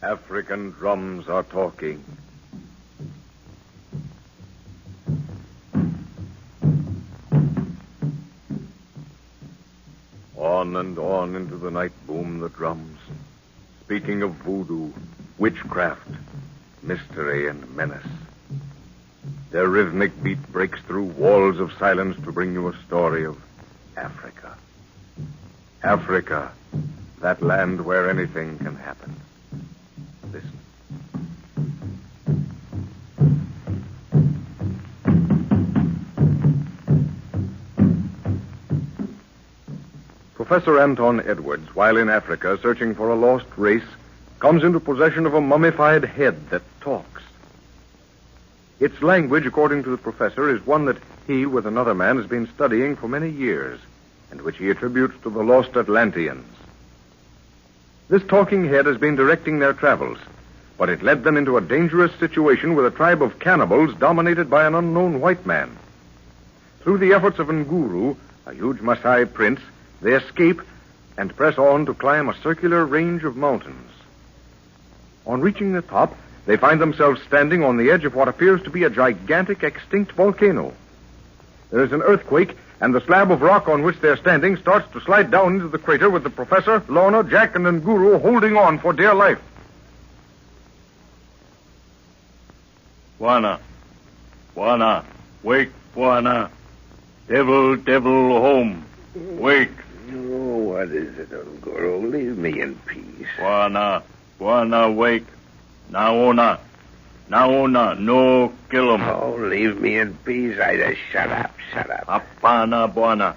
African drums are talking. On and on into the night boom the drums, speaking of voodoo, witchcraft, mystery, and menace. Their rhythmic beat breaks through walls of silence to bring you a story of Africa. Africa, that land where anything can happen. Listen. Professor Anton Edwards, while in Africa searching for a lost race, comes into possession of a mummified head that talks. Its language, according to the professor, is one that he, with another man, has been studying for many years, and which he attributes to the lost Atlanteans. This talking head has been directing their travels, but it led them into a dangerous situation with a tribe of cannibals dominated by an unknown white man. Through the efforts of Nguru, a huge Maasai prince, they escape and press on to climb a circular range of mountains. On reaching the top, they find themselves standing on the edge of what appears to be a gigantic extinct volcano. There is an earthquake, and the slab of rock on which they're standing starts to slide down into the crater with the professor, Lorna, Jack, and Nguru holding on for dear life. Bwana, wake, Bwana. Devil, home. Wake. Oh, what is it, Nguru? Leave me in peace. Bwana, wake. Naona, no kill him. Oh, leave me in peace. I just shut up. Apana, Bwana.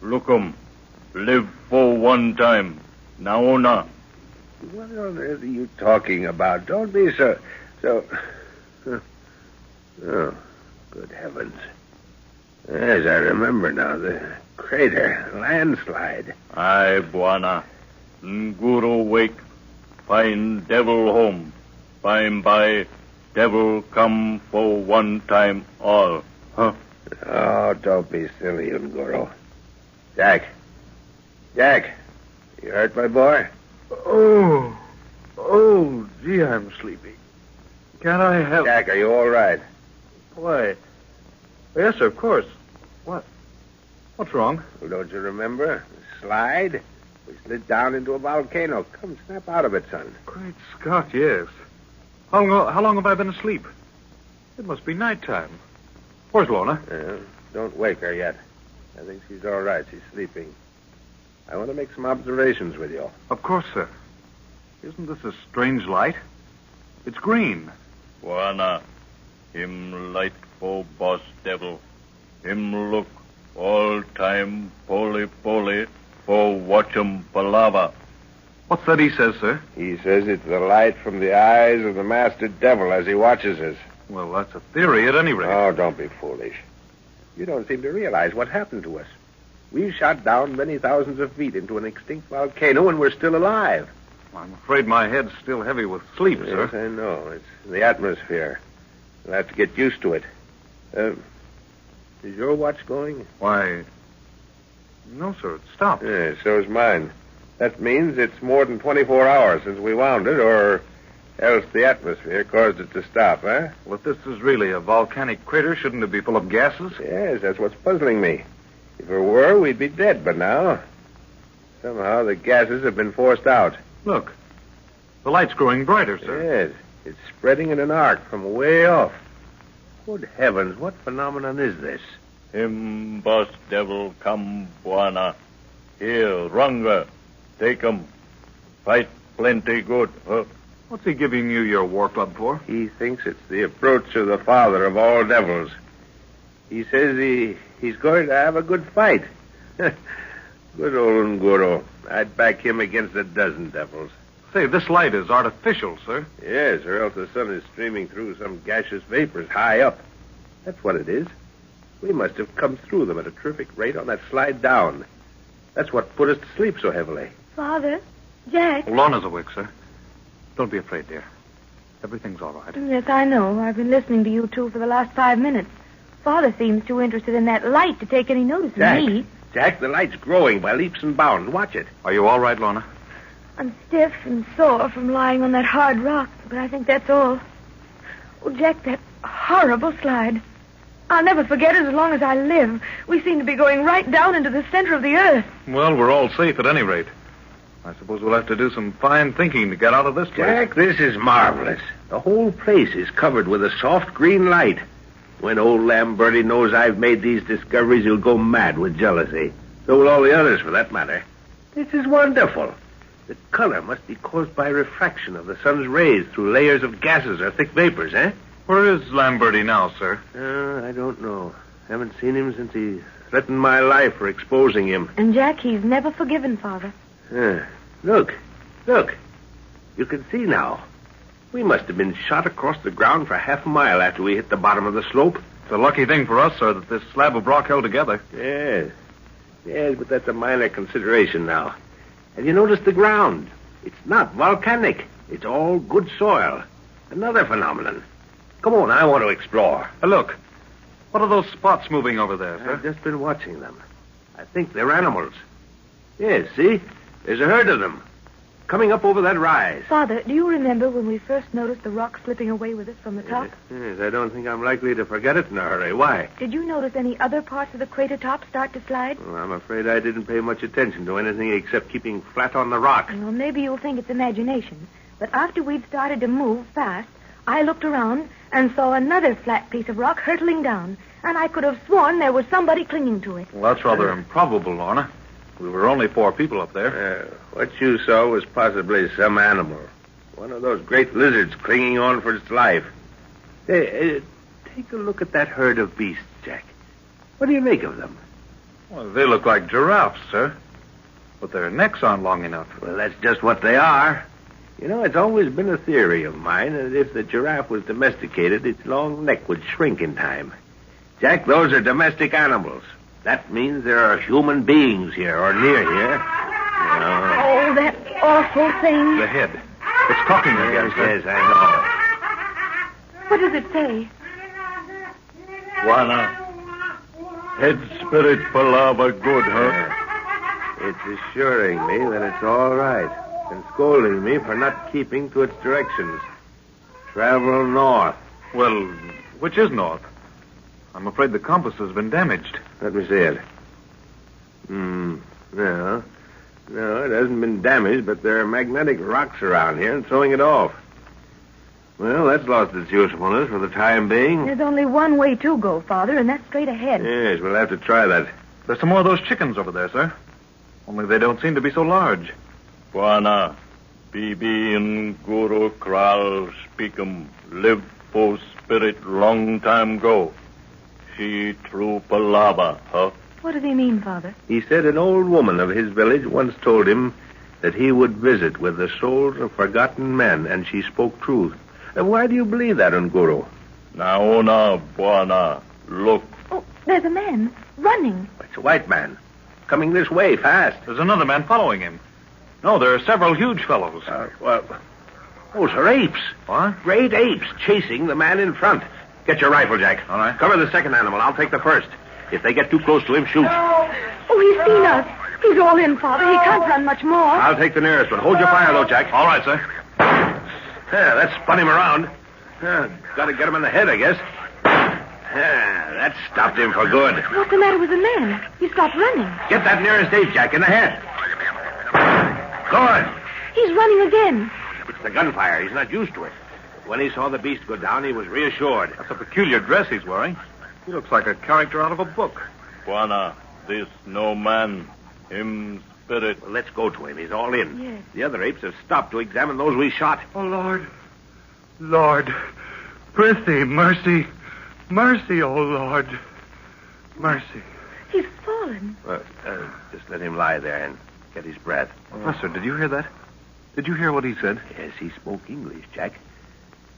Look him. Live for one time. Naona. What on earth are you talking about? Don't be so... Oh, good heavens. Yes, I remember now. The crater, landslide. Aye, Bwana. Nguru wake. Find devil home. By devil come for one time all. Huh? Oh, don't be silly, Nguru. Jack, you hurt, my boy? Oh, gee, I'm sleepy. Can I help? Jack, are you all right? Why? Yes, of course. What's wrong? Well, don't you remember? The slide? We slid down into a volcano. Come, snap out of it, son. Great Scott, yes. How long have I been asleep? It must be nighttime. Where's Lorna? Don't wake her yet. I think she's all right. She's sleeping. I want to make some observations with you. Of course, sir. Isn't this a strange light? It's green. Bwana, him light for boss devil. Him look all time poli for watch him palava. What's that he says, sir? He says it's the light from the eyes of the master devil as he watches us. Well, that's a theory at any rate. Oh, don't be foolish. You don't seem to realize what happened to us. We've shot down many thousands of feet into an extinct volcano, and we're still alive. I'm afraid my head's still heavy with sleep, sir. Yes, I know. It's the atmosphere. We'll have to get used to it. Is your watch going? Why, no, sir. It stopped. Yeah, so is mine. That means it's more than 24 hours since we wound it, or else the atmosphere caused it to stop, huh? Well, if this is really a volcanic crater, shouldn't it be full of gases? Yes, that's what's puzzling me. If it were, we'd be dead by now. Somehow the gases have been forced out. Look, the light's growing brighter, sir. Yes, it's spreading in an arc from way off. Good heavens, what phenomenon is this? Him boss devil come, Bwana. Here, Runga. Take 'em. Fight plenty good, huh? What's he giving you your war club for? He thinks it's the approach of the father of all devils. He says he's going to have a good fight. Good old Nguru. I'd back him against a dozen devils. Say, this light is artificial, sir. Yes, or else the sun is streaming through some gaseous vapors high up. That's what it is. We must have come through them at a terrific rate on that slide down. That's what put us to sleep so heavily. Father, Jack. Lorna's awake, sir. Don't be afraid, dear. Everything's all right. Yes, I know. I've been listening to you two for the last 5 minutes. Father seems too interested in that light to take any notice of me. Jack, the light's growing by leaps and bounds. Watch it. Are you all right, Lorna? I'm stiff and sore from lying on that hard rock, but I think that's all. Oh, Jack, that horrible slide. I'll never forget it as long as I live. We seem to be going right down into the center of the earth. Well, we're all safe at any rate. I suppose we'll have to do some fine thinking to get out of this place. Jack, this is marvelous. The whole place is covered with a soft green light. When old Lamberty knows I've made these discoveries, he'll go mad with jealousy. So will all the others, for that matter. This is wonderful. The color must be caused by refraction of the sun's rays through layers of gases or thick vapors, eh? Where is Lamberty now, sir? I don't know. Haven't seen him since he threatened my life for exposing him. And, Jack, he's never forgiven Father. Look. You can see now. We must have been shot across the ground for half a mile after we hit the bottom of the slope. It's a lucky thing for us, sir, that this slab of rock held together. Yes, but that's a minor consideration now. Have you noticed the ground? It's not volcanic. It's all good soil. Another phenomenon. Come on, I want to explore. Look. What are those spots moving over there, sir? I've just been watching them. I think they're animals. Yes, see? There's a herd of them. Coming up over that rise. Father, do you remember when we first noticed the rock slipping away with us from the top? Yes, I don't think I'm likely to forget it in a hurry. Why? Did you notice any other parts of the crater top start to slide? Well, I'm afraid I didn't pay much attention to anything except keeping flat on the rock. Well, maybe you'll think it's imagination. But after we'd started to move fast, I looked around and saw another flat piece of rock hurtling down. And I could have sworn there was somebody clinging to it. Well, that's rather improbable, Lorna. We were only 4 people up there. What you saw was possibly some animal. One of those great lizards clinging on for its life. Hey, take a look at that herd of beasts, Jack. What do you make of them? Well, they look like giraffes, sir. But their necks aren't long enough. Well, that's just what they are. You know, it's always been a theory of mine that if the giraffe was domesticated, its long neck would shrink in time. Jack, those are domestic animals. That means there are human beings here or near here. Oh, that awful thing. The head. It's talking again, sir. Yes, I know. What does it say? Buana. Head spirit Palava good, huh? It's assuring me that it's all right and scolding me for not keeping to its directions. Travel north. Well, which is north? I'm afraid the compass has been damaged. Let me see it. No, it hasn't been damaged, but there are magnetic rocks around here and throwing it off. Well, that's lost its usefulness for the time being. There's only one way to go, Father, and that's straight ahead. Yes, we'll have to try that. There's some more of those chickens over there, sir. Only they don't seem to be so large. Buana. Bibi and Guru Kral speak 'em. Live for spirit long time go. She true Palava, huh? What does he mean, Father? He said an old woman of his village once told him that he would visit with the souls of forgotten men, and she spoke truth. And why do you believe that, Nguru? Naona, Buana, look. Oh, there's a man running. It's a white man. Coming this way, fast. There's another man following him. No, there are several huge fellows. Those are apes. What? Great apes chasing the man in front. Get your rifle, Jack. All right. Cover the second animal. I'll take the first. If they get too close to him, shoot. Oh, he's seen us. He's all in, Father. He can't run much more. I'll take the nearest one. Hold your fire, though, Jack. All right, sir. That spun him around. Got to get him in the head, I guess. That stopped him for good. What's the matter with the man? He stopped running. Get that nearest ape, Jack, in the head. Good. He's running again. It's the gunfire. He's not used to it. When he saw the beast go down, he was reassured. That's a peculiar dress he's wearing. He looks like a character out of a book. Buana, this no man. Him spirit. Well, let's go to him. He's all in. Yes. The other apes have stopped to examine those we shot. Oh, Lord, prithee, mercy, oh Lord, mercy. He's fallen. Just let him lie there and get his breath. Professor, did you hear that? Did you hear what he said? Yes, he spoke English, Jack.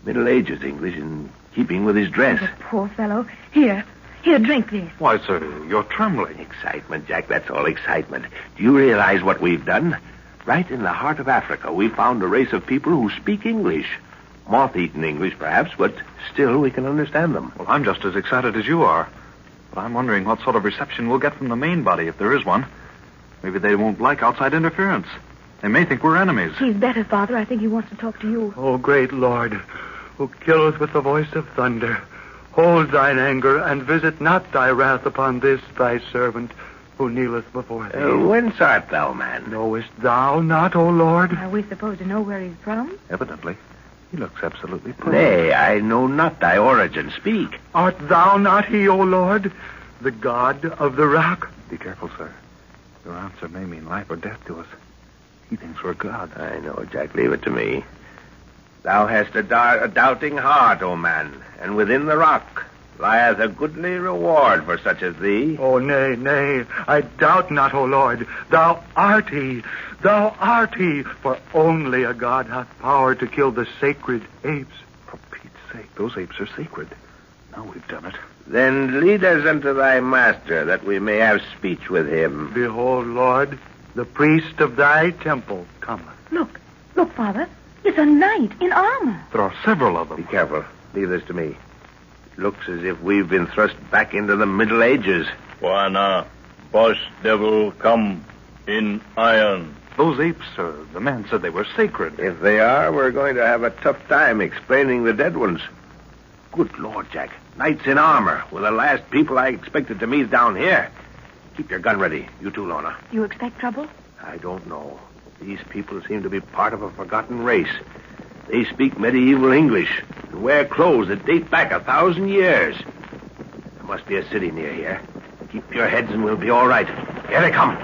Middle Ages English in keeping with his dress. The poor fellow. Here, drink this. Why, sir, you're trembling. Excitement, Jack, that's all excitement. Do you realize what we've done? Right in the heart of Africa, we found a race of people who speak English. Moth-eaten English, perhaps, but still we can understand them. Well, I'm just as excited as you are. But I'm wondering what sort of reception we'll get from the main body, if there is one. Maybe they won't like outside interference. They may think we're enemies. He's better, Father. I think he wants to talk to you. O great Lord, who killeth with the voice of thunder, hold thine anger and visit not thy wrath upon this thy servant who kneeleth before thee. Whence art thou, man? Knowest thou not, O Lord? Are we supposed to know where he's from? Evidently. He looks absolutely poor. Nay, I know not thy origin. Speak. Art thou not he, O Lord, the God of the rock? Be careful, sir. Your answer may mean life or death to us. He thinks we're gods. I know, Jack. Leave it to me. Thou hast a doubting heart, O man, and within the rock lieth a goodly reward for such as thee. Oh, nay, nay, I doubt not, O Lord. Thou art he. Thou art he, for only a god hath power to kill the sacred apes. For Pete's sake, those apes are sacred. Now we've done it. Then lead us unto thy master, that we may have speech with him. Behold, Lord, the priest of thy temple cometh. Look, Father. It's a knight in armor. There are several of Be them. careful. Leave this to me. Looks as if we've been thrust back into the Middle Ages. Wana, boss devil come in iron. Those apes, sir, the man said they were sacred. If they are, we're going to have a tough time explaining the dead ones. Good Lord, Jack. Knights in armor were the last people I expected to meet down here. Keep your gun ready. You too, Lorna. You expect trouble? I don't know. These people seem to be part of a forgotten race. They speak medieval English and wear clothes that date back 1,000 years. There must be a city near here. Keep your heads and we'll be all right. Here they come.